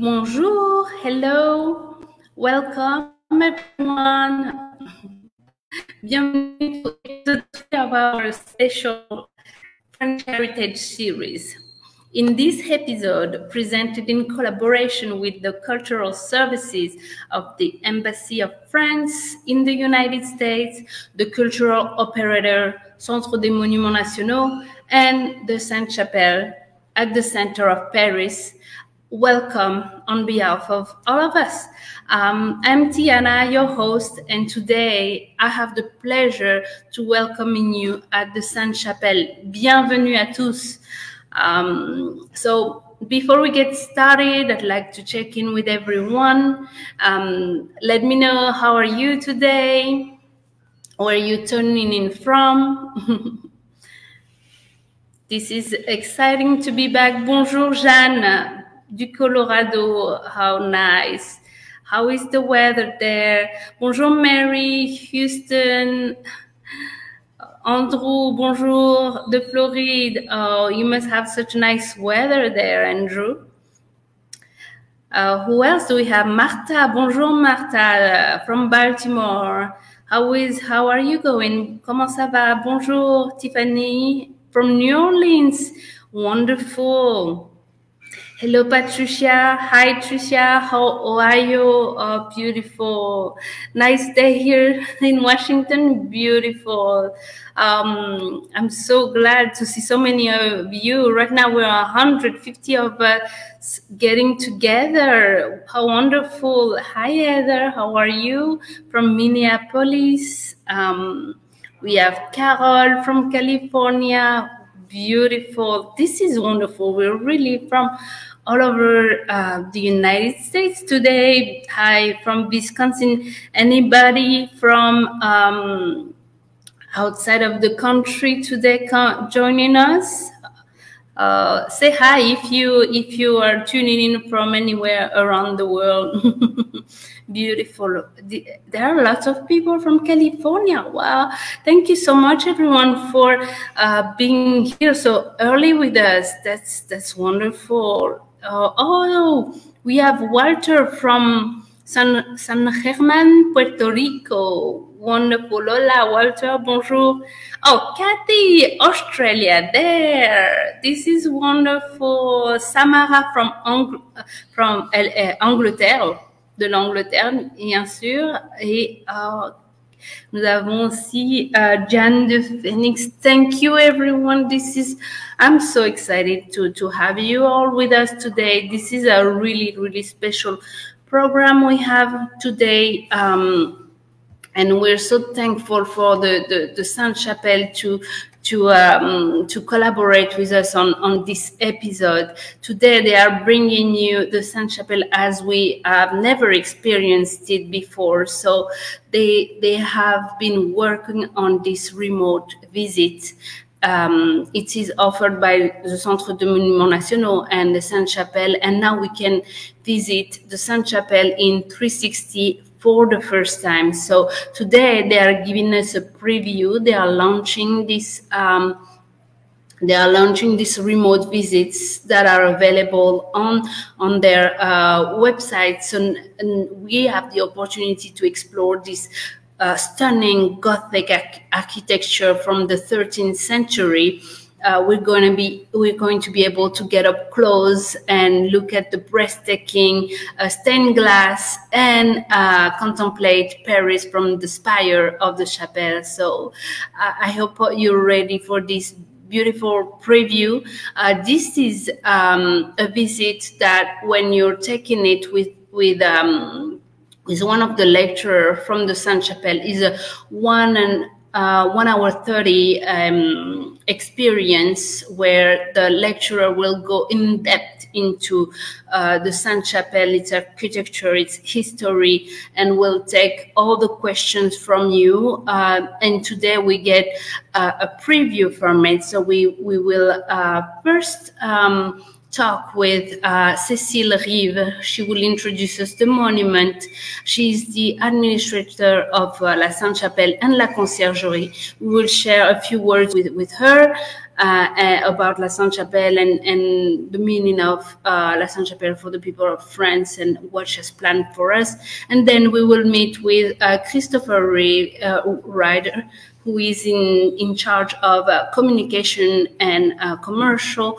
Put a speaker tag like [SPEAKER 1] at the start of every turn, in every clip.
[SPEAKER 1] Bonjour, hello, welcome everyone. Bienvenue to episode 3 of our special French Heritage series. In this episode, presented in collaboration with the cultural services of the Embassy of France in the United States, the cultural operator Centre des Monuments Nationaux, and the Sainte Chapelle at the center of Paris. Welcome on behalf of all of us. I'm Tiana, your host, and today I have the pleasure to welcoming you at the Sainte Chapelle. Bienvenue à tous. So before we get started, I'd like to check in with everyone. Let me know, how are you today? Where are you tuning in from? This is exciting to be back. Bonjour, Jeanne. Du Colorado, how nice. How is the weather there? Bonjour, Mary, Houston. Andrew, bonjour, de Floride. Oh, you must have such nice weather there, Andrew. Who else do we have? Marta, bonjour, Marta, from Baltimore. How are you going? Comment ça va? Bonjour, Tiffany, from New Orleans. Wonderful. Hello, Patricia. Hi, Tricia. How are you? Oh, beautiful. Nice day here in Washington. Beautiful. I'm so glad to see so many of you. Right now, we're 150 of us getting together. How wonderful. Hi, Heather. How are you? From Minneapolis. We have Carol from California. Beautiful. This is wonderful. We're really from all over the United States today. Hi, from Wisconsin. Anybody from outside of the country today joining us? Say hi if you are tuning in from anywhere around the world. Beautiful. There are lots of people from California. Wow. Thank you so much, everyone, for being here so early with us. That's wonderful. Oh, we have Walter from San Germán, Puerto Rico. Wonderful. Hola, Walter. Bonjour. Oh, Kathy, Australia. There. This is wonderful. Samara from Angleterre, de l'Angleterre, bien sûr. Et nous avons aussi Jan de Phoenix. Thank you, everyone. I'm so excited to have you all with us today. This is a really, really special program we have today. And we're so thankful for the Sainte Chapelle to collaborate with us on this episode. Today they are bringing you the Sainte Chapelle as we have never experienced it before. So they have been working on this remote visit. It is offered by the Centre des Monuments Nationaux and the Sainte Chapelle, and now we can visit the Sainte Chapelle in 360 for the first time. So today they are giving us a preview. They are launching this. They are launching these remote visits that are available on their websites, and we have the opportunity to explore this stunning Gothic architecture from the 13th century. We're going to be able to get up close and look at the breathtaking stained glass and contemplate Paris from the spire of the chapelle. So I hope you're ready for this beautiful preview. This is a visit that when you're taking it with one of the lecturers from the Sainte Chapelle is a 1 hour 30 experience where the lecturer will go in depth into the Sainte Chapelle, its architecture, its history, and will take all the questions from you. And today we get a preview from it. So we will first talk with Cécile Rive. She will introduce us the monument. She's the administrator of La Sainte Chapelle and La Conciergerie. We will share a few words with her. about La Sainte Chapelle and the meaning of La Sainte Chapelle for the people of France and what she has planned for us. And then we will meet with Christopher Ryder, who is in charge of communication and commercial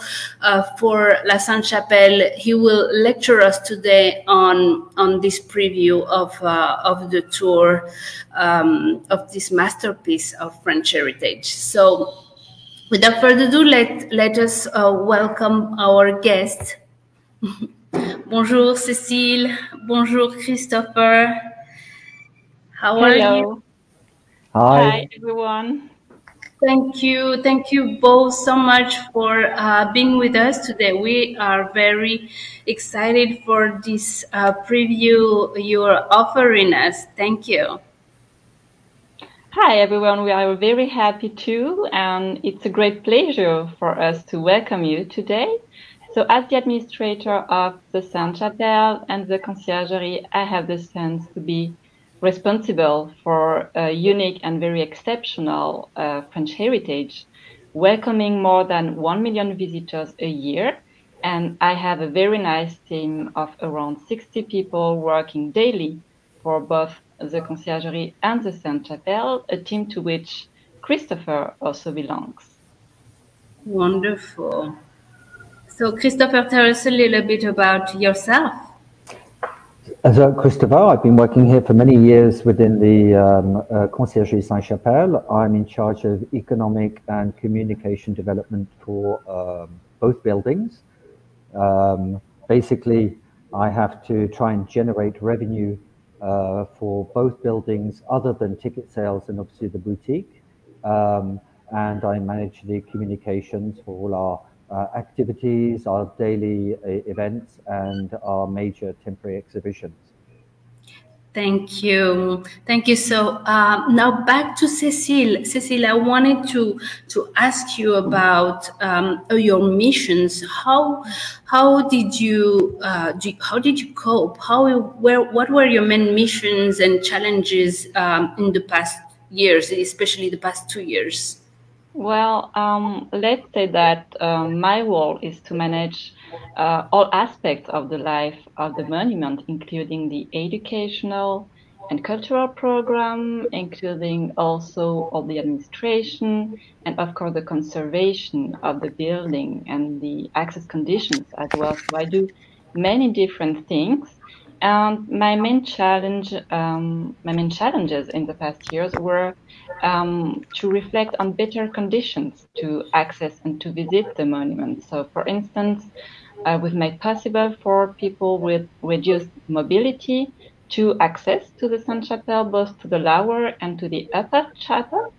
[SPEAKER 1] for La Sainte Chapelle. He will lecture us today on this preview of the tour of this masterpiece of French heritage. So, without further ado, let us welcome our guest. Bonjour Cécile. Bonjour Christopher. How are you?
[SPEAKER 2] Hi everyone.
[SPEAKER 1] Thank you both so much for being with us today. We are very excited for this preview you're offering us. Thank you.
[SPEAKER 2] Hi everyone, we are very happy too, and it's a great pleasure for us to welcome you today. So as the administrator of the Sainte Chapelle and the conciergerie, I have the sense to be responsible for a unique and very exceptional French heritage, welcoming more than 1 million visitors a year. And I have a very nice team of around 60 people working daily for both the conciergerie and the Sainte Chapelle, a team to which Christopher also belongs.
[SPEAKER 1] Wonderful. So Christopher, tell us a little bit about yourself.
[SPEAKER 3] As Christopher, I've been working here for many years within the conciergerie Sainte Chapelle. I'm in charge of economic and communication development for both buildings. Basically, I have to try and generate revenue for both buildings other than ticket sales and obviously the boutique. And I manage the communications for all our activities, our daily events, and our major temporary exhibitions.
[SPEAKER 1] Thank you. So now back to Cécile. Cécile, I wanted to ask you about your missions. How did you cope? What were your main missions and challenges in the past years, especially the past 2 years?
[SPEAKER 2] Well, let's say that my role is to manage all aspects of the life of the monument, including the educational and cultural program, including also all the administration, and of course the conservation of the building and the access conditions as well. So I do many different things. And my main challenges in the past years were to reflect on better conditions to access and to visit the monument. So, for instance, we've made possible for people with reduced mobility to access to the Sainte Chapelle, both to the lower and to the upper chapel.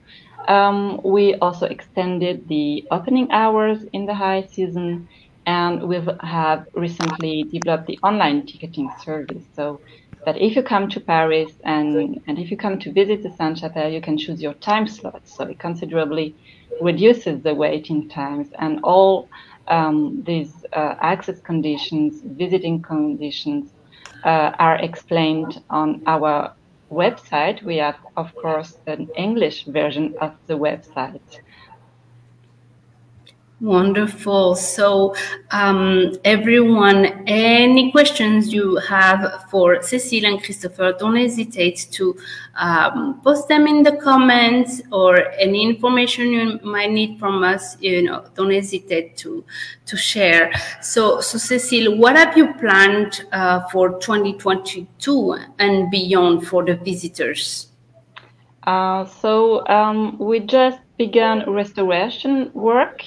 [SPEAKER 2] We also extended the opening hours in the high season, and we have recently developed the online ticketing service, so that if you come to Paris and if you come to visit the Sainte Chapelle, you can choose your time slot. So it considerably reduces the waiting times, and all these access conditions, visiting conditions are explained on our website. We have, of course, an English version of the website.
[SPEAKER 1] Wonderful. So, everyone, any questions you have for Cécile and Christopher, don't hesitate to post them in the comments, or any information you might need from us, don't hesitate to share. So Cécile, what have you planned for 2022 and beyond for the visitors?
[SPEAKER 2] We just began restoration work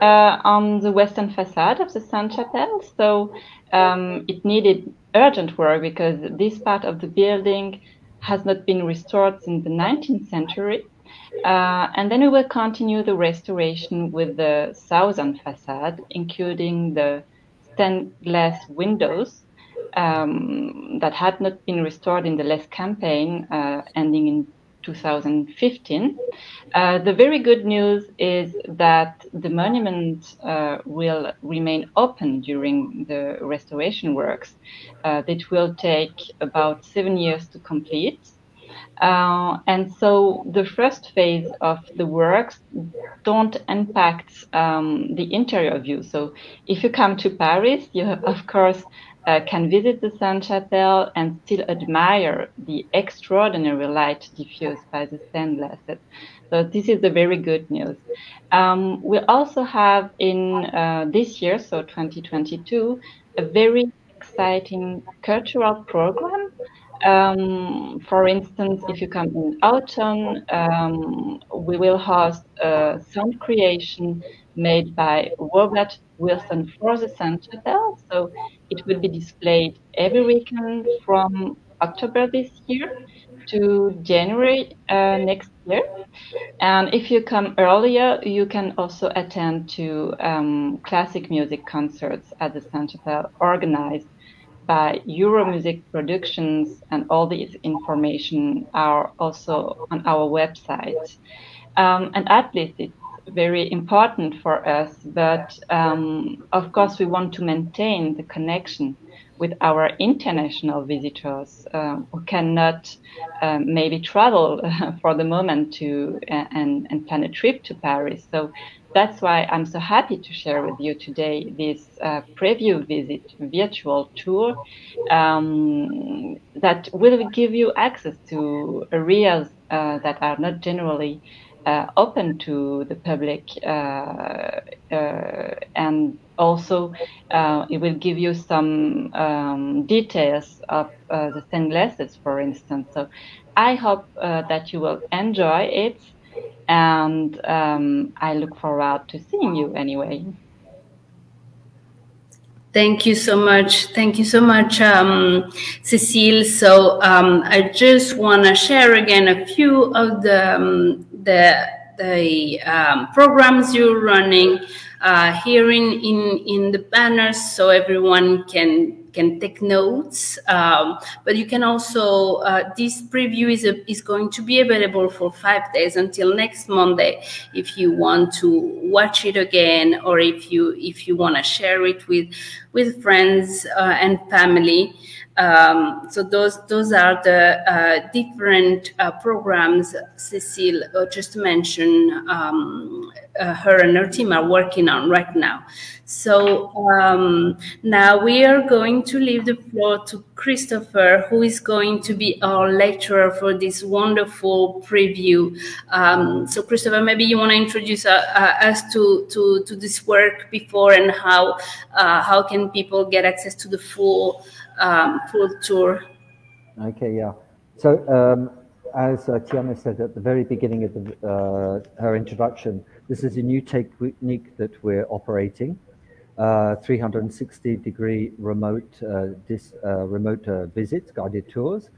[SPEAKER 2] on the western facade of the Sainte Chapelle. So it needed urgent work because this part of the building has not been restored since the 19th century. And then we will continue the restoration with the southern facade, including the stained glass windows that had not been restored in the last campaign ending in 2015. The very good news is that the monument will remain open during the restoration works. It will take about 7 years to complete. And so the first phase of the works don't impact the interior view. So if you come to Paris, you of course can visit the Sainte Chapelle and still admire the extraordinary light diffused by the stained glasses. So this is the very good news. We also have in this year, so 2022, a very exciting cultural program. For instance, if you come in autumn, we will host a sound creation made by Robert Wilson for the Sainte Chapelle. So it will be displayed every weekend from October this year to January next year. And if you come earlier, you can also attend to classic music concerts at the Sainte Chapelle organized by Euromusic Productions, and all these information are also on our website. And at least it's very important for us, but of course we want to maintain the connection with our international visitors who cannot maybe travel for the moment to and plan a trip to Paris. So that's why I'm so happy to share with you today this preview visit virtual tour that will give you access to areas that are not generally open to the public, and also it will give you some details of the stained glasses, for instance. So I hope that you will enjoy it, and I look forward to seeing you anyway.
[SPEAKER 1] Thank you so much. Thank you so much, Cécile. So I just want to share again a few of the programs you're running here in the banners, so everyone can take notes. But you can also this preview is going to be available for 5 days until next Monday if you want to watch it again, or if you want to share it with friends and family. So those are the different programs Cécile just mentioned. Her and her team are working on right now. So now we are going to leave the floor to Christopher, who is going to be our lecturer for this wonderful preview. So Christopher, maybe you want to introduce us to this work before, and how can people get access to the full tour?
[SPEAKER 3] Okay, yeah. So as Tiana said at the very beginning of her introduction, this is a new technique that we're operating, 360-degree remote visits, guided tours.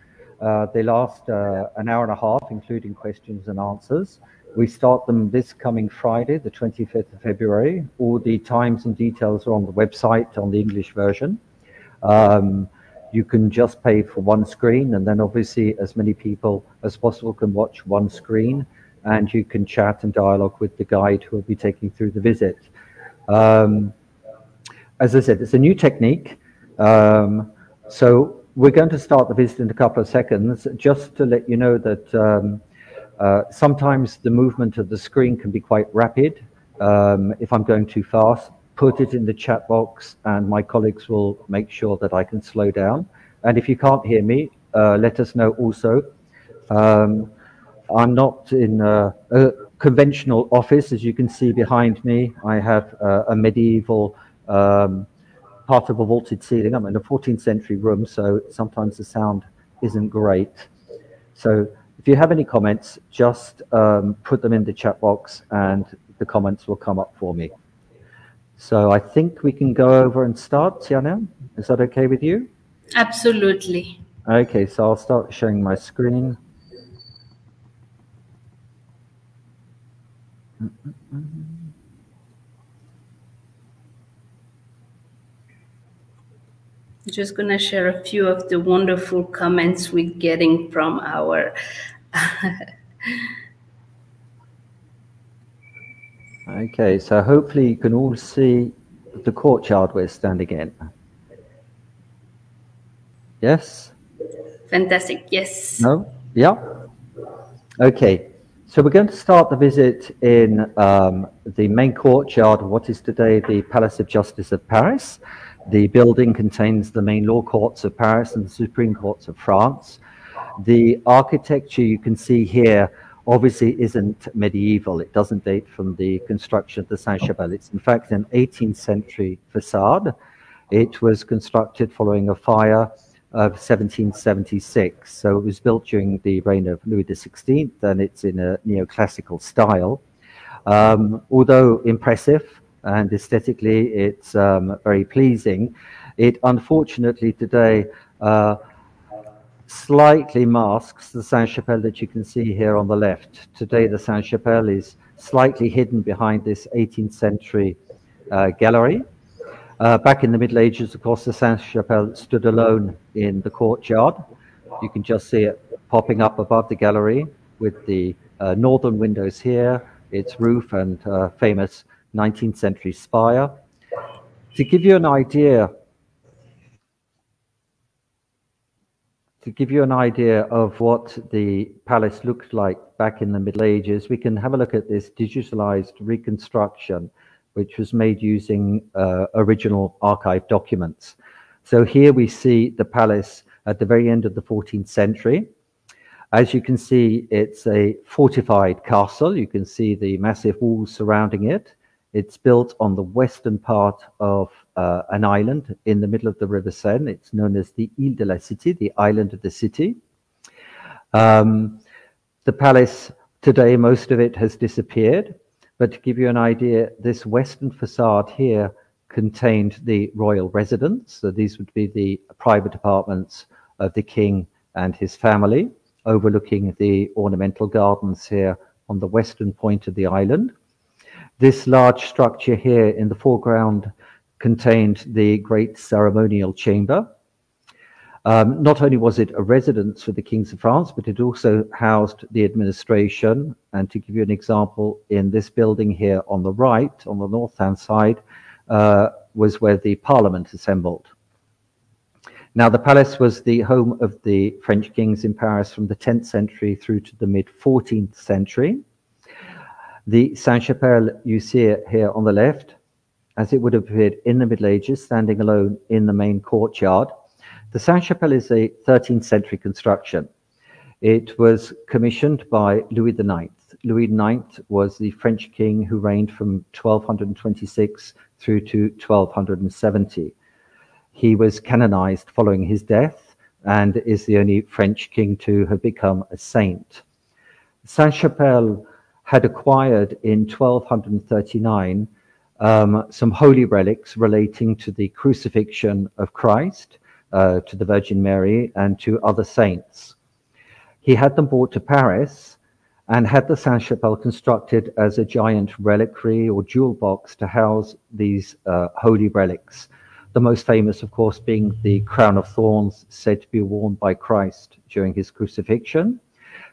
[SPEAKER 3] They last an hour and a half, including questions and answers. We start them this coming Friday, the 25th of February. All the times and details are on the website on the English version. You can just pay for one screen, and then obviously as many people as possible can watch one screen, and you can chat and dialogue with the guide who will be taking through the visit. As I said, it's a new technique. So we're going to start the visit in a couple of seconds, just to let you know that sometimes the movement of the screen can be quite rapid. If I'm going too fast, put it in the chat box and my colleagues will make sure that I can slow down. And if you can't hear me, let us know also. I'm not in a conventional office, as you can see behind me. I have a medieval part of a vaulted ceiling. I'm in a 14th century room, so sometimes the sound isn't great. So if you have any comments, just put them in the chat box and the comments will come up for me. So I think we can go over and start, Tiana. Is that okay with you?
[SPEAKER 1] Absolutely.
[SPEAKER 3] Okay, so I'll start showing my screen.
[SPEAKER 1] I'm just going to share a few of the wonderful comments we're getting from our
[SPEAKER 3] Okay, so hopefully you can all see the courtyard we're standing in. Yes?
[SPEAKER 1] Fantastic, yes.
[SPEAKER 3] No? Yeah. Okay. So we're going to start the visit in the main courtyard of what is today the Palace of Justice of Paris. The building contains the main law courts of Paris and the Supreme Courts of France. The architecture you can see here obviously isn't medieval. It doesn't date from the construction of the Sainte Chapelle. It's in fact an 18th century facade. It was constructed following a fire of 1776. So it was built during the reign of Louis XVI, and it's in a neoclassical style. Although impressive and aesthetically it's very pleasing, it unfortunately today slightly masks the Sainte Chapelle that you can see here on the left. Today the Sainte Chapelle is slightly hidden behind this 18th century gallery. Back in the Middle Ages, of course, the Sainte Chapelle stood alone in the courtyard. You can just see it popping up above the gallery with the northern windows here, its roof and famous 19th century spire. To give you an idea of what the palace looked like back in the Middle Ages, we can have a look at this digitalized reconstruction, which was made using original archive documents. So here we see the palace at the very end of the 14th century. As you can see, it's a fortified castle. You can see the massive walls surrounding it. It's built on the western part of an island in the middle of the River Seine. It's known as the Île de la Cité, the island of the city. The palace today, most of it has disappeared. But to give you an idea, this western facade here contained the royal residence. So these would be the private apartments of the king and his family, overlooking the ornamental gardens here on the western point of the island. This large structure here in the foreground contained the great ceremonial chamber. Not only was it a residence for the kings of France, but it also housed the administration. And to give you an example, in this building here on the right, on the north-hand side, was where the parliament assembled. Now, the palace was the home of the French kings in Paris from the 10th century through to the mid-14th century. The Sainte Chapelle, you see it here on the left, as it would have appeared in the Middle Ages, standing alone in the main courtyard. The Sainte Chapelle is a 13th century construction. It was commissioned by Louis IX. Louis IX was the French king who reigned from 1226 through to 1270. He was canonized following his death and is the only French king to have become a saint. Sainte Chapelle had acquired in 1239 some holy relics relating to the crucifixion of Christ, to the Virgin Mary, and to other saints. He had them brought to Paris and had the Sainte Chapelle constructed as a giant reliquary or jewel box to house these holy relics. The most famous, of course, being the crown of thorns said to be worn by Christ during his crucifixion.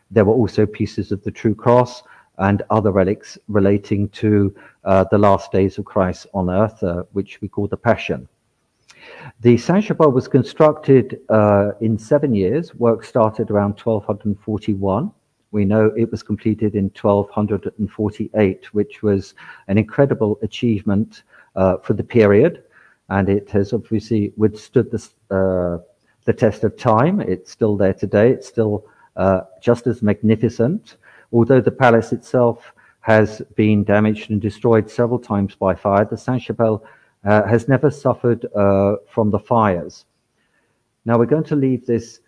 [SPEAKER 3] There were also pieces of the true cross and other relics relating to the last days of Christ on earth, which we call the Passion. The Sainte Chapelle was constructed in 7 years. Work started around 1241. We know it was completed in 1248, which was an incredible achievement for the period. And it has obviously withstood the test of time. It's still there today. It's still just as magnificent. Although the palace itself has been damaged and destroyed several times by fire, the Sainte Chapelle has never suffered from the fires. Now we're going to leave this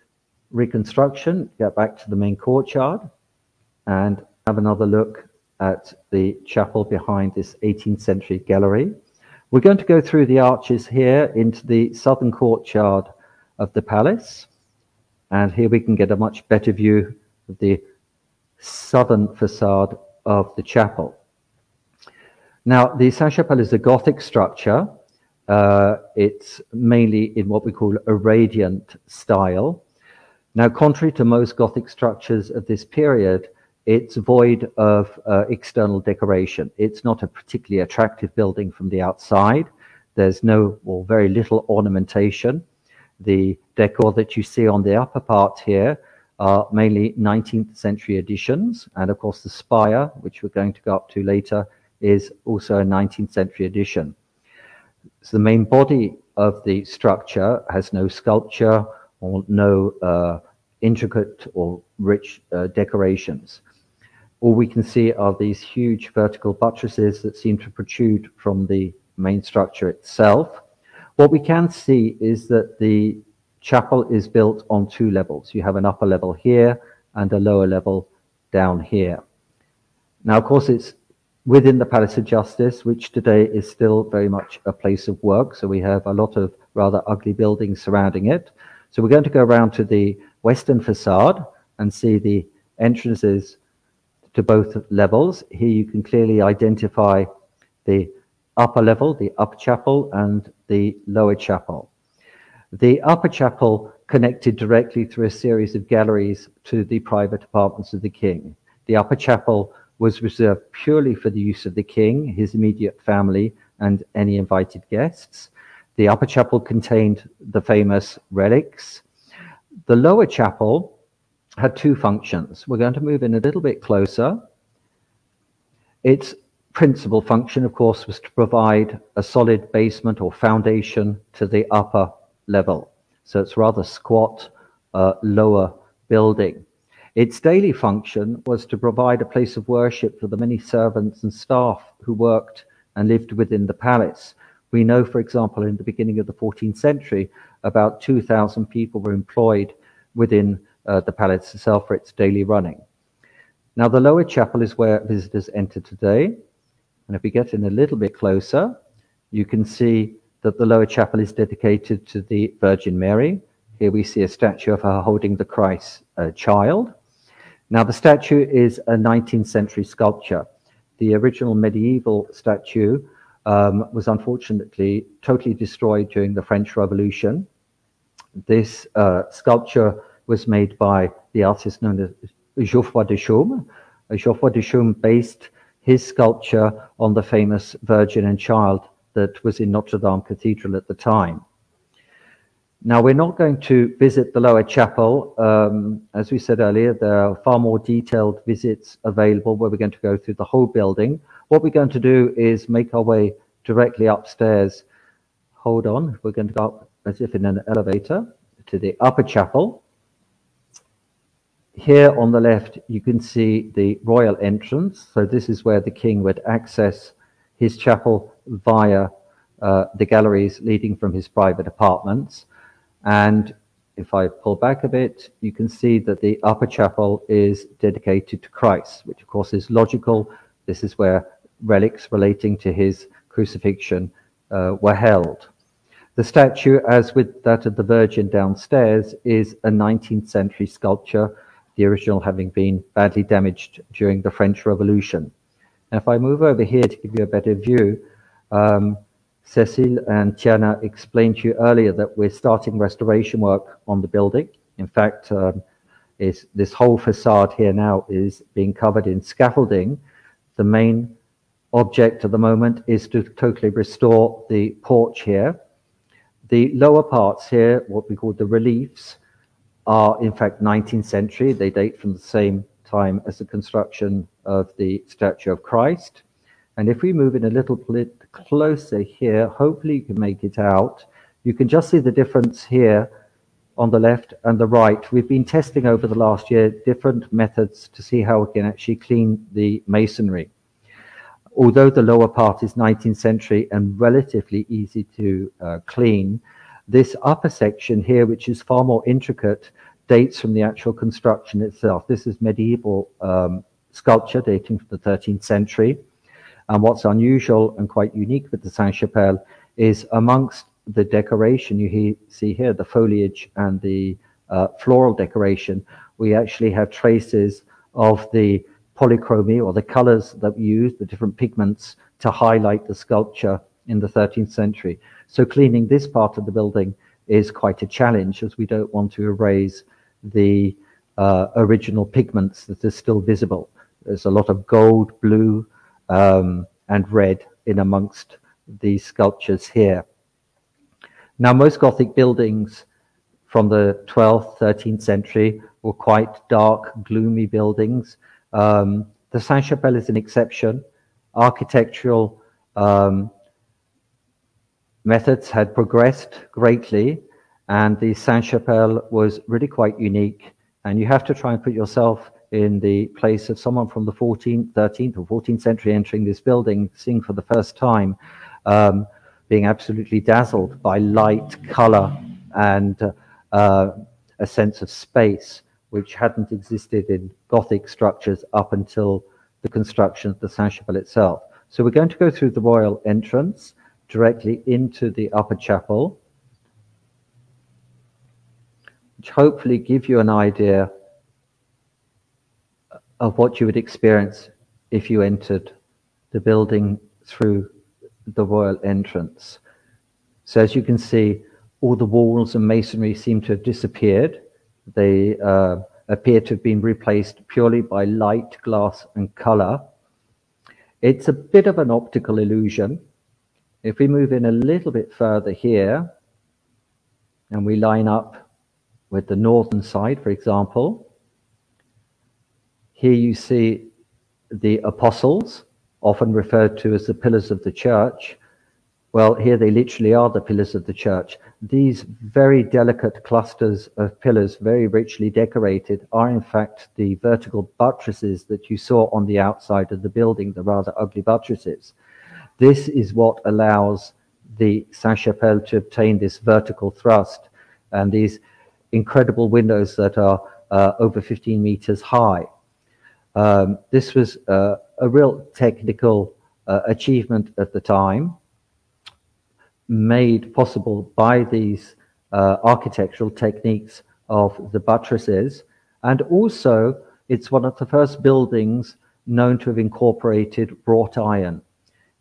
[SPEAKER 3] reconstruction, get back to the main courtyard, and have another look at the chapel behind this 18th century gallery. We're going to go through the arches here into the southern courtyard of the palace. And here we can get a much better view of the southern facade of the chapel. Now, the Sainte Chapelle is a Gothic structure. It's mainly in what we call a radiant style. Now, contrary to most Gothic structures of this period, it's void of external decoration. It's not a particularly attractive building from the outside. There's no or very little ornamentation. The decor that you see on the upper part here are mainly 19th century additions. And of course, the spire, which we're going to go up to later, is also a 19th century addition. So the main body of the structure has no sculpture or no intricate or rich decorations. All we can see are these huge vertical buttresses that seem to protrude from the main structure itself. What we can see is that the chapel is built on 2 levels. You have an upper level here and a lower level down here. Now, of course, it's within the Palace of Justice, which today is still very much a place of work. So we have a lot of rather ugly buildings surrounding it. So we're going to go around to the western facade and see the entrances to both levels. Here you can clearly identify the upper level, the upper chapel, and the lower chapel. The upper chapel connected directly through a series of galleries to the private apartments of the king. The upper chapel was reserved purely for the use of the king, his immediate family, and any invited guests. The upper chapel contained the famous relics. The lower chapel had 2 functions. We're going to move in a little bit closer. Its principal function, of course, was to provide a solid basement or foundation to the upper level. So it's rather squat, lower building. Its daily function was to provide a place of worship for the many servants and staff who worked and lived within the palace. We know, for example, in the beginning of the 14th century, about 2,000 people were employed within the palace itself for its daily running. Now, the lower chapel is where visitors enter today. And if we get in a little bit closer, you can see that the lower chapel is dedicated to the Virgin Mary. Here we see a statue of her holding the Christ child. Now, the statue is a 19th century sculpture. The original medieval statue was unfortunately totally destroyed during the French Revolution. This sculpture was made by the artist known as Geoffroy de Chaume. Geoffroy de Chaume based his sculpture on the famous Virgin and Child that was in Notre Dame Cathedral at the time. Now, we're not going to visit the lower chapel. As we said earlier, there are far more detailed visits available where we're going to go through the whole building. What we're going to do is make our way directly upstairs. Hold on, we're going to go up as if in an elevator to the upper chapel. Here on the left, you can see the royal entrance. So this is where the king would access his chapel via the galleries leading from his private apartments. And if I pull back a bit, you can see that the upper chapel is dedicated to Christ, which of course is logical. This is where relics relating to his crucifixion were held. The statue, as with that of the Virgin downstairs, is a 19th century sculpture, the original having been badly damaged during the French Revolution. And if I move over here to give you a better view, Cécile and Tiana explained to you earlier that we're starting restoration work on the building. In fact, this whole facade here now is being covered in scaffolding. The main object at the moment is to totally restore the porch here. The lower parts here, what we call the reliefs, are in fact 19th century. They date from the same time as the construction of the statue of Christ. And if we move in a little bit closer here, hopefully you can make it out. You can just see the difference here on the left and the right. We've been testing over the last year different methods to see how we can actually clean the masonry. Although the lower part is 19th century and relatively easy to clean, this upper section here, which is far more intricate, dates from the actual construction itself. This is medieval sculpture dating from the 13th century. And what's unusual and quite unique with the Sainte Chapelle is amongst the decoration you see here, the foliage and the floral decoration, we actually have traces of the polychromy, or the colors that we use, the different pigments to highlight the sculpture in the 13th century. So cleaning this part of the building is quite a challenge, as we don't want to erase the original pigments that are still visible. There's a lot of gold, blue, and red in amongst these sculptures here. Now, most Gothic buildings from the 12th, 13th century were quite dark, gloomy buildings. The Sainte Chapelle is an exception. Architectural methods had progressed greatly, and the Sainte Chapelle was really quite unique. And you have to try and put yourself in the place of someone from the 14th, 13th or 14th century entering this building, seeing for the first time, being absolutely dazzled by light, color, and a sense of space, which hadn't existed in Gothic structures up until the construction of the Sainte Chapelle itself. So we're going to go through the royal entrance directly into the upper chapel, which hopefully give you an idea of what you would experience if you entered the building through the royal entrance. So as you can see, all the walls and masonry seem to have disappeared. They appear to have been replaced purely by light, glass, and color. It's a bit of an optical illusion. If we move in a little bit further here, and we line up with the northern side, for example, here you see the apostles, often referred to as the pillars of the church. Well, here they literally are the pillars of the church. These very delicate clusters of pillars, very richly decorated, are in fact the vertical buttresses that you saw on the outside of the building, the rather ugly buttresses. This is what allows the Sainte Chapelle to obtain this vertical thrust and these incredible windows that are over 15 meters high. This was a real technical achievement at the time, made possible by these architectural techniques of the buttresses. And also, it's one of the first buildings known to have incorporated wrought iron.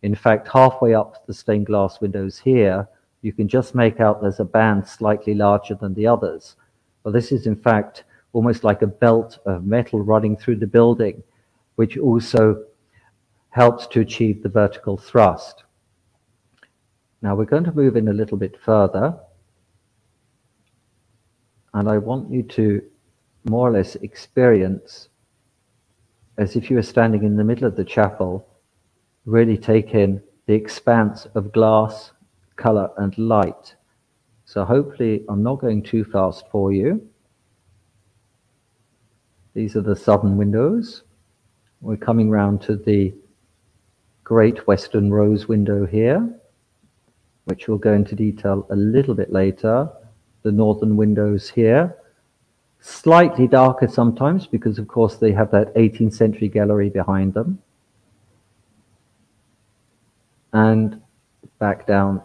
[SPEAKER 3] In fact, halfway up the stained glass windows here, you can just make out there's a band slightly larger than the others. Well, this is in fact almost like a belt of metal running through the building, which also helps to achieve the vertical thrust. Now we're going to move in a little bit further, and I want you to more or less experience, as if you were standing in the middle of the chapel, really take in the expanse of glass, color, and light. So hopefully I'm not going too fast for you. These are the southern windows. We're coming round to the great western rose window here, which we'll go into detail a little bit later. The northern windows here, slightly darker sometimes because of course they have that 18th century gallery behind them. And back down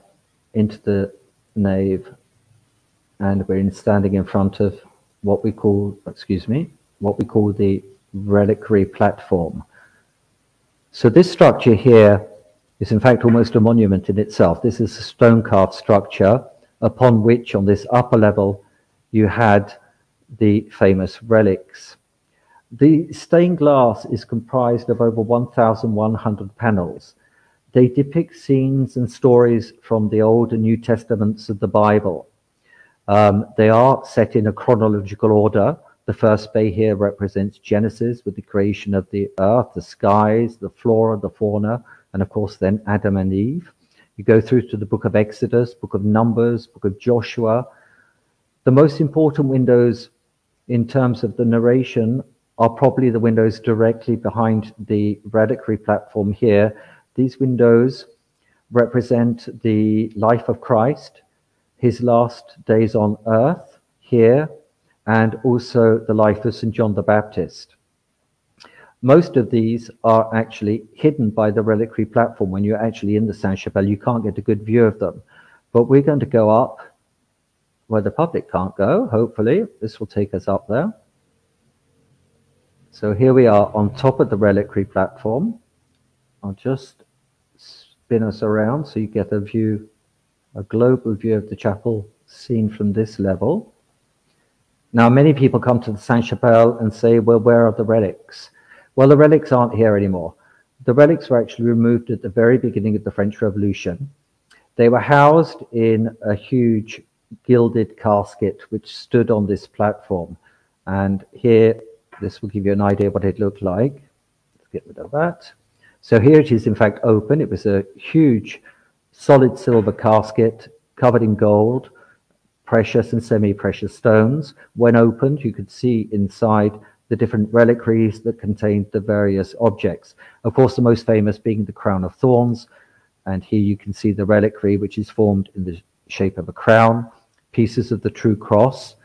[SPEAKER 3] into the nave, and we're standing in front of what we call, the reliquary platform. So this structure here is in fact almost a monument in itself. This is a stone carved structure upon which on this upper level you had the famous relics. The stained glass is comprised of over 1,100 panels. They depict scenes and stories from the Old and New Testaments of the Bible. They are set in a chronological order. The first bay here represents Genesis with the creation of the earth, the skies, the flora, the fauna, and of course then Adam and Eve. You go through to the book of Exodus, book of Numbers, book of Joshua. The most important windows in terms of the narration are probably the windows directly behind the reliquary platform here. These windows represent the life of Christ, his last days on earth here, and also the life of St. John the Baptist. Most of these are actually hidden by the reliquary platform. When you're actually in the Sainte Chapelle, you can't get a good view of them. But we're going to go up where the public can't go, hopefully. This will take us up there. So here we are on top of the reliquary platform. I'll just spin us around so you get a view, a global view of the chapel seen from this level. Now, many people come to the Sainte Chapelle and say, well, where are the relics? Well, the relics aren't here anymore. The relics were actually removed at the very beginning of the French Revolution. They were housed in a huge gilded casket which stood on this platform. And here, this will give you an idea what it looked like. Let's get rid of that. So here it is in fact open. It was a huge solid silver casket covered in gold, precious and semi-precious stones. When opened, you could see inside the different reliquaries that contained the various objects. Of course, the most famous being the crown of thorns. And here you can see the reliquary, which is formed in the shape of a crown, pieces of the true cross,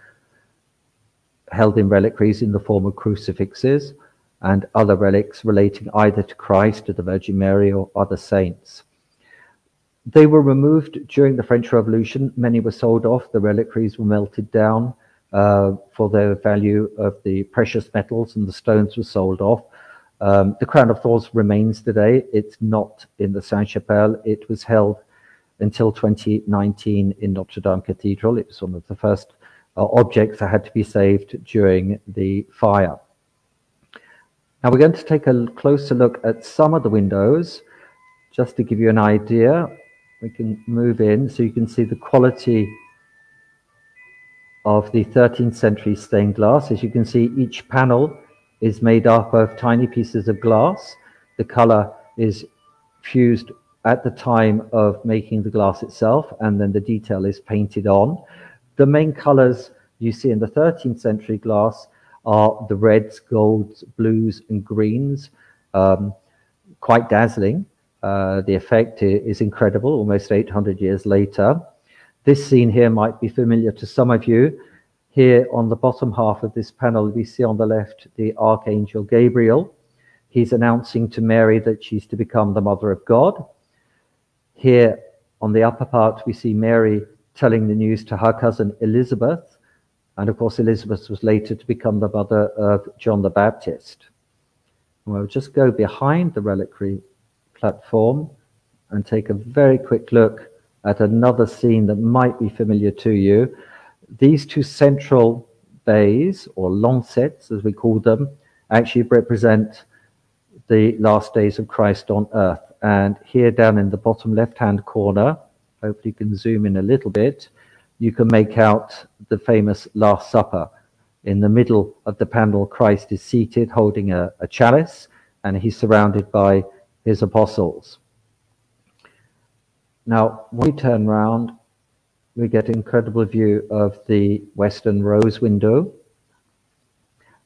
[SPEAKER 3] held in reliquaries in the form of crucifixes, and other relics relating either to Christ, to the Virgin Mary, or other saints. They were removed during the French Revolution. Many were sold off. The reliquaries were melted down for their value of the precious metals, and the stones were sold off. The crown of thorns remains today. It's not in the Sainte Chapelle. It was held until 2019 in Notre Dame Cathedral. It was one of the first objects that had to be saved during the fire. Now we're going to take a closer look at some of the windows, just to give you an idea. We can move in so you can see the quality of the 13th century stained glass. As you can see, each panel is made up of tiny pieces of glass. The color is fused at the time of making the glass itself, and then the detail is painted on. The main colors you see in the 13th century glass are the reds, golds, blues, and greens. Quite dazzling. The effect is incredible, almost 800 years later. This scene here might be familiar to some of you. Here on the bottom half of this panel, we see on the left the Archangel Gabriel. He's announcing to Mary that she's to become the Mother of God. Here on the upper part, we see Mary telling the news to her cousin Elizabeth. And of course, Elizabeth was later to become the mother of John the Baptist. And we'll just go behind the reliquary platform and take a very quick look at another scene that might be familiar to you. These two central bays, or lancets as we call them, actually represent the last days of Christ on earth. And here down in the bottom left-hand corner, hopefully you can zoom in a little bit, you can make out the famous Last Supper. In the middle of the panel, Christ is seated holding a chalice, and he's surrounded by his apostles. Now, when we turn round, we get an incredible view of the western rose window.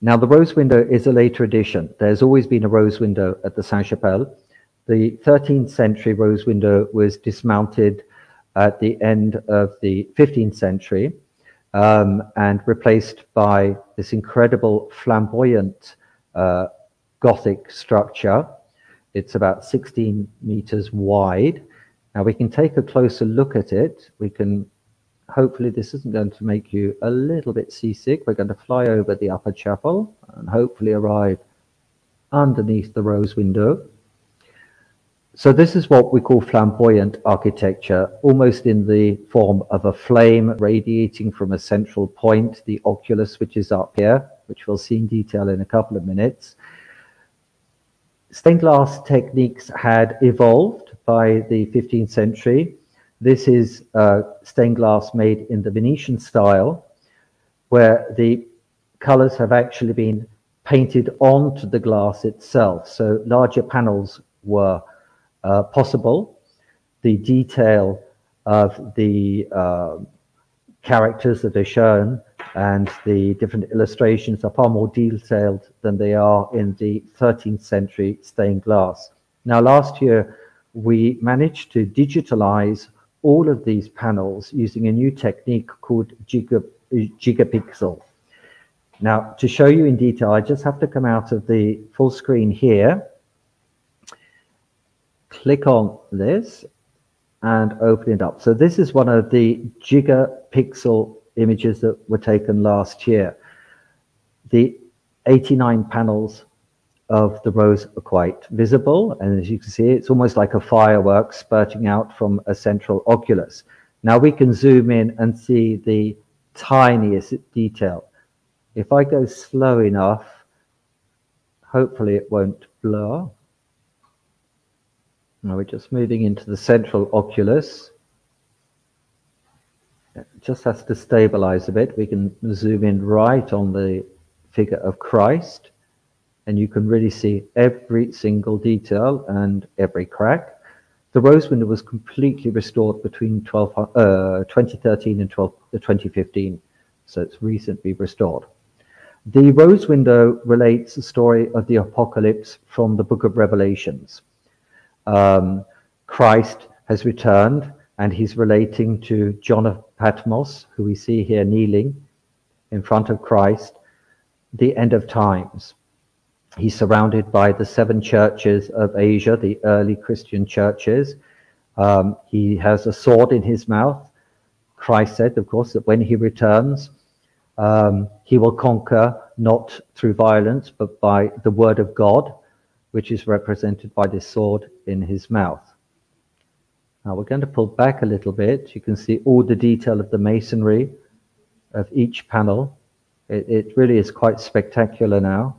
[SPEAKER 3] Now, the rose window is a later addition. There's always been a rose window at the Sainte Chapelle. The 13th century rose window was dismounted at the end of the 15th century and replaced by this incredible flamboyant Gothic structure. It's about 16 meters wide. Now we can take a closer look at it. We can, hopefully this isn't going to make you a little bit seasick. We're going to fly over the upper chapel and hopefully arrive underneath the rose window. So this is what we call flamboyant architecture, almost in the form of a flame radiating from a central point, the oculus, which is up here, which we'll see in detail in a couple of minutes. Stained glass techniques had evolved by the 15th century. This is stained glass made in the Venetian style, where the colors have actually been painted onto the glass itself. So larger panels were possible. The detail of the characters that are shown and the different illustrations are far more detailed than they are in the 13th century stained glass. Now, last year, we managed to digitalize all of these panels using a new technique called gigapixel. Now, to show you in detail, I just have to come out of the full screen here, click on this, and open it up. So this is one of the gigapixel images that were taken last year. The 89 panels of the rose are quite visible, and as you can see, it's almost like a firework spurting out from a central oculus. Now we can zoom in and see the tiniest detail. If I go slow enough, hopefully it won't blur. Now we're just moving into the central oculus. just has to stabilize a bit. We can zoom in right on the figure of Christ, and you can really see every single detail and every crack. The rose window was completely restored between 2013 and 2015, so it's recently restored. The rose window relates the story of the apocalypse from the book of Revelations. Christ has returned, and he's relating to John of Patmos, who we see here kneeling in front of Christ, the end of times. He's surrounded by the 7 churches of Asia, the early Christian churches. He has a sword in his mouth. Christ said, of course, that when he returns, he will conquer not through violence, but by the word of God, which is represented by this sword in his mouth. Now we're going to pull back a little bit. You can see all the detail of the masonry of each panel. It really is quite spectacular now.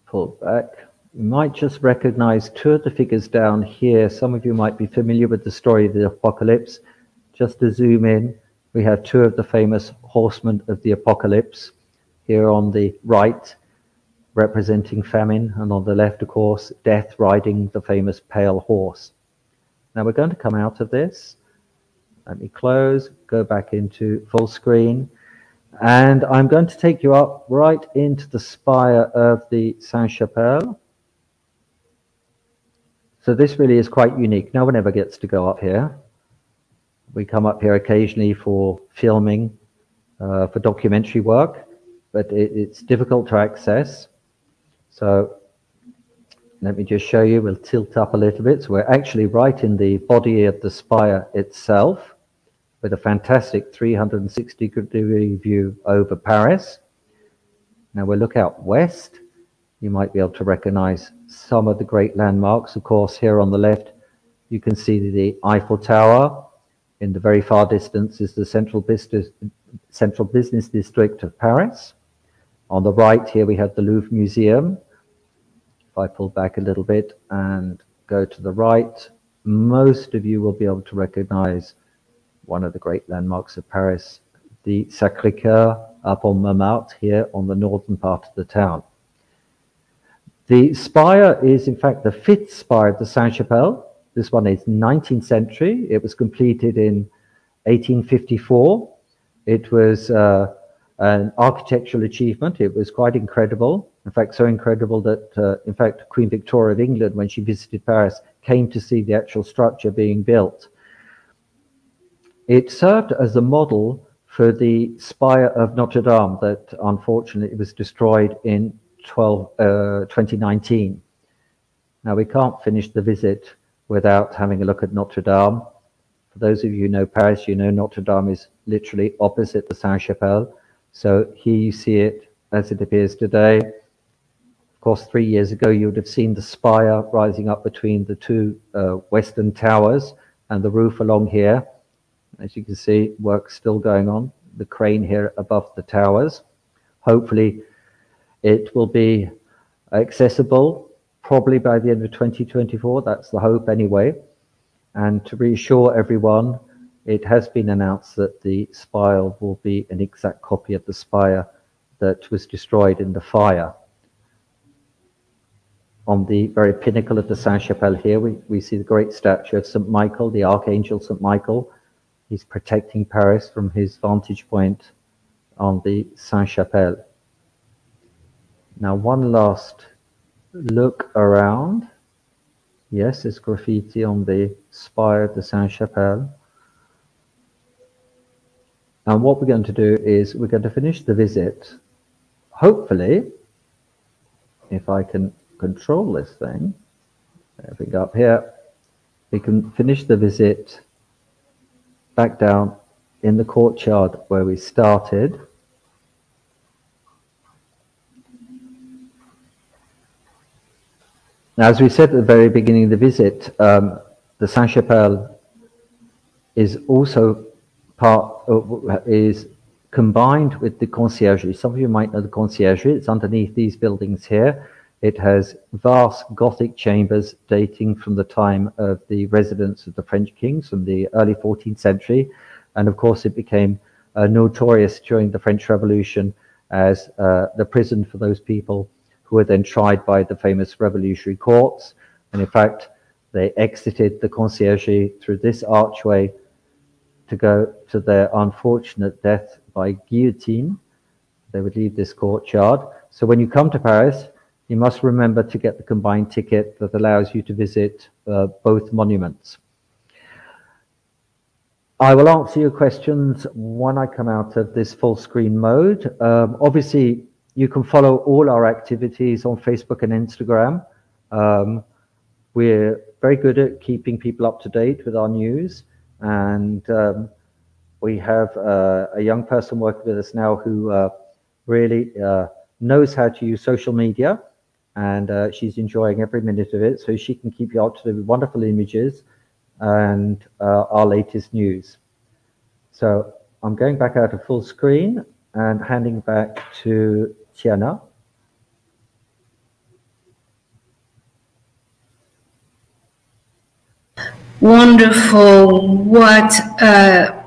[SPEAKER 3] Pull back. You might just recognize 2 of the figures down here. Some of you might be familiar with the story of the apocalypse. Just to zoom in, we have 2 of the famous horsemen of the apocalypse. Here on the right, representing famine, and on the left, of course, death riding the famous pale horse. Now we're going to come out of this. Let me close, go back into full screen, and I'm going to take you up right into the spire of the Sainte Chapelle. So this really is quite unique. No one ever gets to go up here. We come up here occasionally for filming, for documentary work, but it's difficult to access. So let me just show you. We'll tilt up a little bit. So we're actually right in the body of the spire itself, with a fantastic 360-degree view over Paris. Now we'll look out west. You might be able to recognize some of the great landmarks. Of course, here on the left, you can see the Eiffel Tower. In the very far distance is the central business district of Paris. On the right here, we have the Louvre Museum. If I pull back a little bit and go to the right, most of you will be able to recognize one of the great landmarks of Paris, the Sacré-Cœur up on Montmartre, here on the northern part of the town. The spire is, in fact, the 5th spire of the Sainte Chapelle. This one is 19th century. It was completed in 1854. It was an architectural achievement. It was quite incredible. In fact, so incredible that, in fact, Queen Victoria of England, when she visited Paris, came to see the actual structure being built. It served as a model for the spire of Notre Dame that, unfortunately, was destroyed in 2019. Now, we can't finish the visit without having a look at Notre Dame. For those of you who know Paris, you know Notre Dame is literally opposite the Sainte Chapelle. So here you see it as it appears today. Of course, 3 years ago, you would have seen the spire rising up between the 2 western towers and the roof along here. As you can see, work's still going on. The crane here above the towers. Hopefully, it will be accessible probably by the end of 2024. That's the hope anyway. And to reassure everyone, it has been announced that the spire will be an exact copy of the spire that was destroyed in the fire. On the very pinnacle of the Sainte Chapelle here, we see the great statue of St. Michael, the Archangel St. Michael. He's protecting Paris from his vantage point on the Sainte Chapelle. Now, one last look around. Yes, there's graffiti on the spire of the Sainte Chapelle. And what we're going to do is we're going to finish the visit. Hopefully, if I can control this thing, if we go up here, we can finish the visit back down in the courtyard where we started. Now, as we said at the very beginning of the visit, the Sainte Chapelle is also is combined with the conciergerie. Some of you might know the conciergerie. It's underneath these buildings here. It has vast Gothic chambers dating from the time of the residence of the French kings from the early 14th century. And of course, it became notorious during the French Revolution as the prison for those people who were then tried by the famous revolutionary courts. And in fact, they exited the conciergerie through this archway to go to their unfortunate death by guillotine. They would leave this courtyard. So when you come to Paris, you must remember to get the combined ticket that allows you to visit both monuments. I will answer your questions when I come out of this full screen mode. Obviously, you can follow all our activities on Facebook and Instagram. We're very good at keeping people up to date with our news. And we have a young person working with us now who really knows how to use social media. And she's enjoying every minute of it, so she can keep you up to date with wonderful images and our latest news. So I'm going back out of full screen and handing back to Tiana.
[SPEAKER 1] Wonderful. What a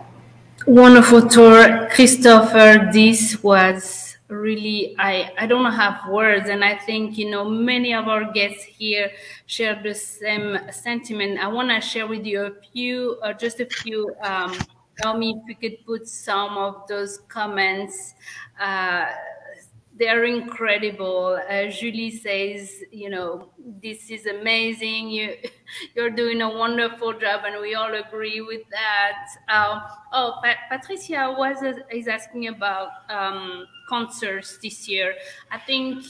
[SPEAKER 1] wonderful tour, Christopher. This was really, I don't have words, and I think, you know, many of our guests here share the same sentiment. I want to share with you a few, just a few. Tell me if we could put some of those comments. They're incredible. Julie says, you know, this is amazing. You're doing a wonderful job, and we all agree with that. Patricia is asking about concerts this year. I think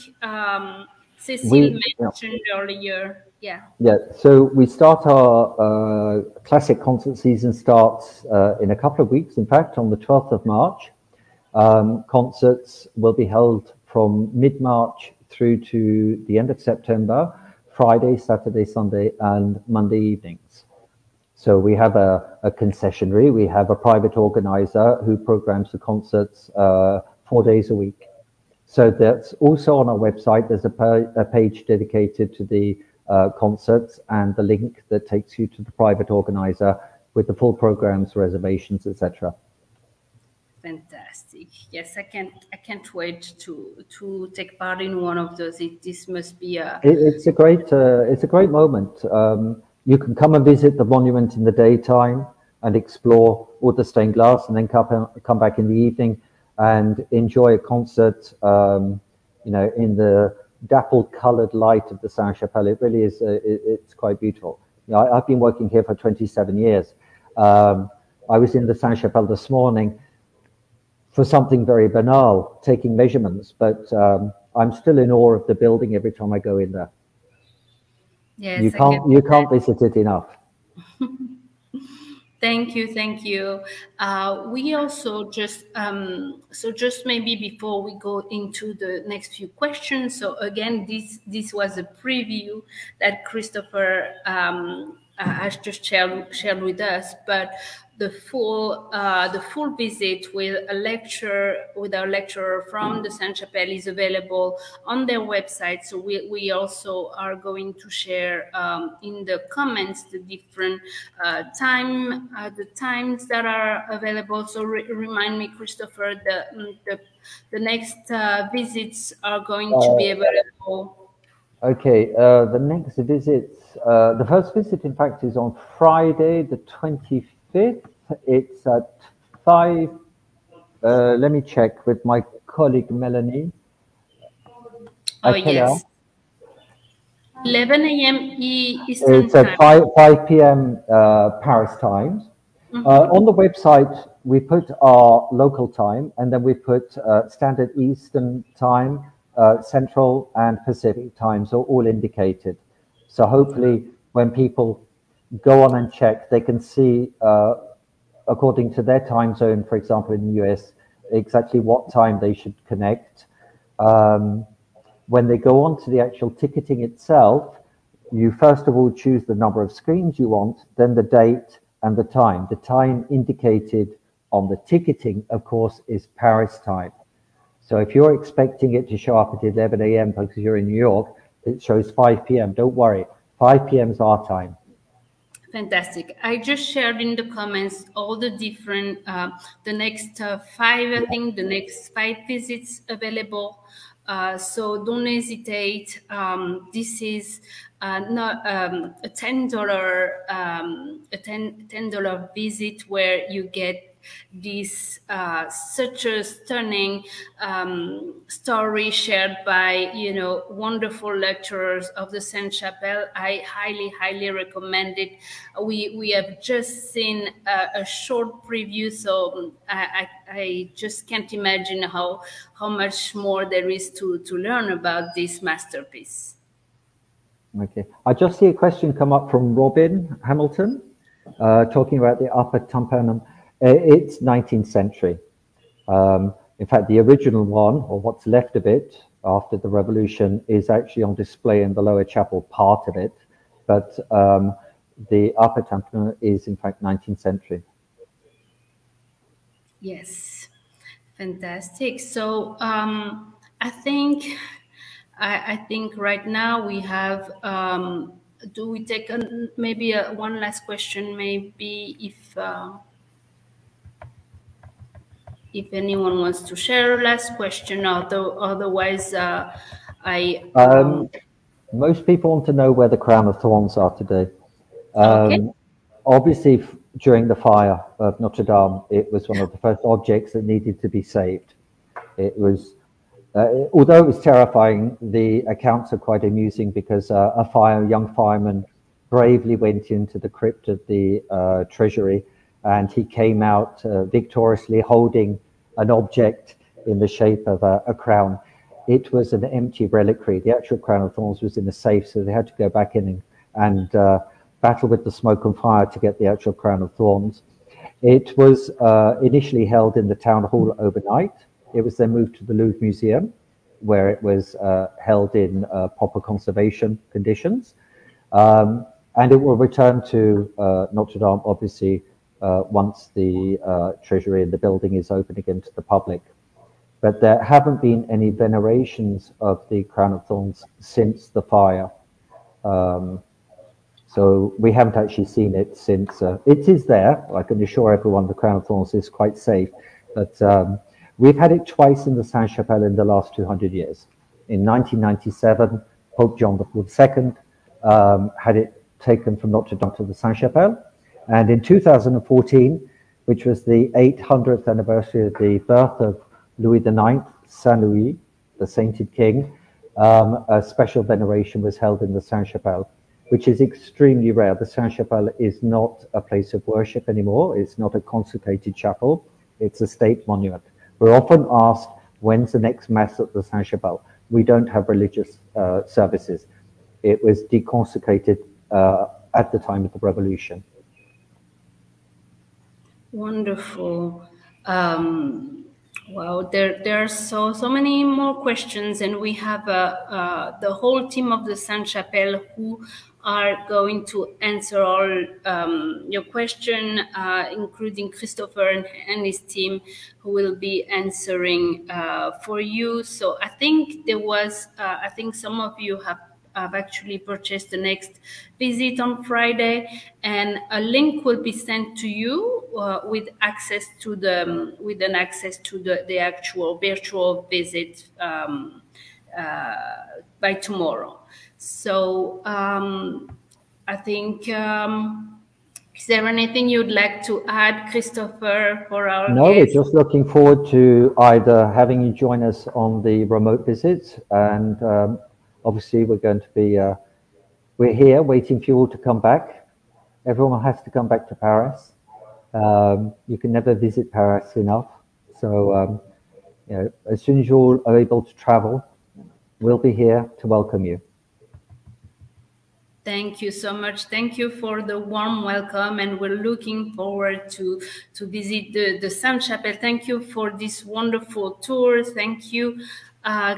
[SPEAKER 1] Cecile mentioned earlier. Yeah.
[SPEAKER 3] Yeah. So we start our classic concert season starts in a couple of weeks. In fact, on the 12th of March, concerts will be held from mid-March through to the end of September, Friday, Saturday, Sunday, and Monday evenings. So we have a concessionary, we have a private organizer who programs the concerts 4 days a week. So that's also on our website. There's a page dedicated to the concerts and the link that takes you to the private organizer with the full programs, reservations, etc.
[SPEAKER 1] Fantastic. Yes, I can't wait to take part in one of those. This must be a.
[SPEAKER 3] It's a great moment. You can come and visit the monument in the daytime and explore all the stained glass, and then come back in the evening and enjoy a concert. You know, in the dappled coloured light of the Sainte Chapelle. It really is. It's quite beautiful. You know, I've been working here for 27 years. I was in the Sainte Chapelle this morning for something very banal, taking measurements, but I'm still in awe of the building every time I go in there.
[SPEAKER 1] Yes,
[SPEAKER 3] you can't visit it enough.
[SPEAKER 1] Thank you. We also just just maybe before we go into the next few questions. So again, this was a preview that Christopher has just shared with us, but the full visit with our lecturer from the Sainte Chapelle is available on their website. So we also are going to share in the comments the different the times that are available. So remind me, Christopher, the next visits are going to be available.
[SPEAKER 3] Okay, the next visits, the first visit, in fact, is on Friday, the 25th. It's at 5. Let me check with my colleague Melanie.
[SPEAKER 1] Oh, yes. 11 a.m. Eastern
[SPEAKER 3] time. It's at 5 p.m. Paris times. Mm-hmm. On the website, we put our local time, and then we put standard Eastern time, Central and Pacific times are all indicated. So hopefully when people go on and check, they can see, according to their time zone, for example, in the US, exactly what time they should connect. When they go on to the actual ticketing itself, you first of all choose the number of screens you want, then the date and the time. The time indicated on the ticketing, of course, is Paris time. So if you're expecting it to show up at 11 a.m. because you're in New York, It shows 5 p.m. Don't worry, 5 p.m. is our time.
[SPEAKER 1] Fantastic. I just shared in the comments all the different, the next 5, I think, the next 5 visits available. So don't hesitate. This is not a $10 $10 visit where you get this such a stunning story shared by wonderful lecturers of the Sainte Chapelle. I highly recommend it. We have just seen a short preview, so I just can't imagine how much more there is to learn about this masterpiece.
[SPEAKER 3] Okay, I just see a question come up from Robin Hamilton, talking about the upper tympanum. It's 19th century. In fact, the original one, or what's left of it after the revolution, is actually on display in the lower chapel, part of it. But the upper tympanum is, in fact, 19th century.
[SPEAKER 1] Yes, fantastic. So I think right now we have. Do we take maybe one last question? Maybe if anyone wants to share a last question, otherwise
[SPEAKER 3] most people want to know where the crown of thorns are today.
[SPEAKER 1] Okay.
[SPEAKER 3] Obviously, during the fire of Notre Dame, it was one of the first objects that needed to be saved. It was, although it was terrifying, the accounts are quite amusing because a young fireman bravely went into the crypt of the treasury, and he came out victoriously holding an object in the shape of a crown. It was an empty reliquary. The actual crown of thorns was in a safe, so they had to go back in and battle with the smoke and fire to get the actual crown of thorns. It was initially held in the town hall overnight. It was then moved to the Louvre Museum, where it was held in proper conservation conditions. And it will return to Notre Dame, obviously, once the treasury and the building is open again to the public. But there haven't been any venerations of the crown of thorns since the fire. So we haven't actually seen it since. It is there. I can assure everyone the crown of thorns is quite safe. But we've had it twice in the Sainte Chapelle in the last 200 years. In 1997, Pope John II had it taken from Notre Dame to the Sainte Chapelle. And in 2014, which was the 800th anniversary of the birth of Louis IX, Saint Louis, the sainted king, a special veneration was held in the Sainte Chapelle, which is extremely rare. The Sainte Chapelle is not a place of worship anymore. It's not a consecrated chapel. It's a state monument. We're often asked, when's the next mass at the Sainte Chapelle? We don't have religious services. It was deconsecrated at the time of the revolution.
[SPEAKER 1] Wonderful. Wow, there are so many more questions, and we have the whole team of the Sainte Chapelle who are going to answer all your question, including Christopher and his team, who will be answering for you. So I think there was, I think some of you have actually purchased the next visit on Friday, and a link will be sent to you with access to the actual virtual visit by tomorrow. So I think is there anything you'd like to add, Christopher, for our
[SPEAKER 3] No,
[SPEAKER 1] guests?
[SPEAKER 3] we're just looking forward to either having you join us on the remote visits, and obviously we're going to be we're here waiting for you all to come back. Everyone has to come back to Paris. You can never visit Paris enough. So you know, as soon as you all are able to travel, we'll be here to welcome you.
[SPEAKER 1] Thank you so much. Thank you for the warm welcome, and we're looking forward to visit the Sainte Chapelle. Thank you for this wonderful tour. Thank you,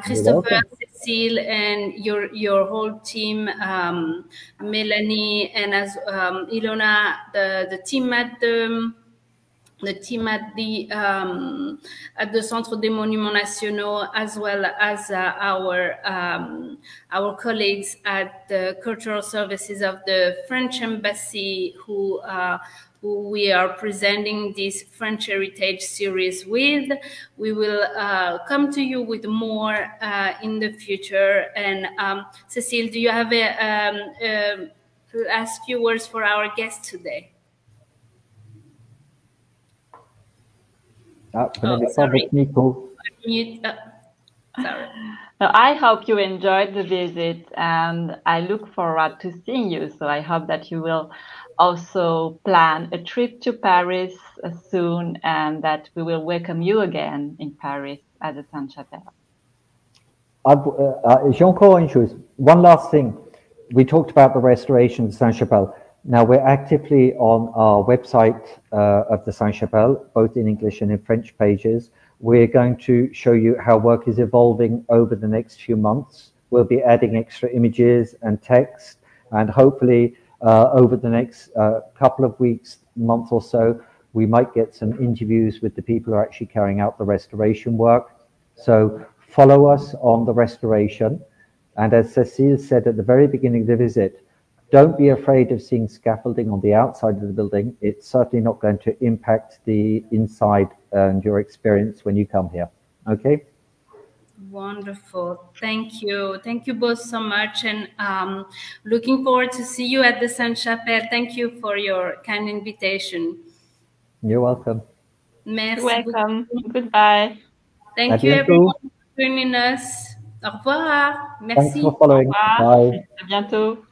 [SPEAKER 1] Christopher, Cécile, and your whole team, Melanie, and as Ilona, the team at the the team at the Centre des Monuments Nationaux, as well as our colleagues at the Cultural Services of the French Embassy, who we are presenting this French Heritage Series with. We will come to you with more in the future. And Cécile, do you have a last few words for our guest today?
[SPEAKER 3] Sorry.
[SPEAKER 2] I hope you enjoyed the visit, and I look forward to seeing you. So I hope that you will also plan a trip to Paris soon, and that we will welcome you again in Paris at the Sainte Chapelle.
[SPEAKER 3] J'ai encore une chose. One last thing. We talked about the restoration of Sainte Chapelle. Now we're actively on our website of the Sainte Chapelle, both in English and in French pages. We're going to show you how work is evolving over the next few months. We'll be adding extra images and text, and hopefully over the next couple of weeks, month or so, we might get some interviews with the people who are actually carrying out the restoration work. So follow us on the restoration. And as Cécile said at the very beginning of the visit, don't be afraid of seeing scaffolding on the outside of the building. It's certainly not going to impact the inside and your experience when you come here. Okay?
[SPEAKER 1] Wonderful. Thank you. Thank you both so much. And looking forward to see you at the Sainte Chapelle. Thank you for your kind invitation.
[SPEAKER 3] You're welcome.
[SPEAKER 1] Merci.
[SPEAKER 2] You're welcome. Goodbye.
[SPEAKER 1] Thank you everyone for joining us. Au revoir. Merci.
[SPEAKER 3] Thanks for following.
[SPEAKER 2] Au revoir.
[SPEAKER 3] Bye.
[SPEAKER 2] À bientôt.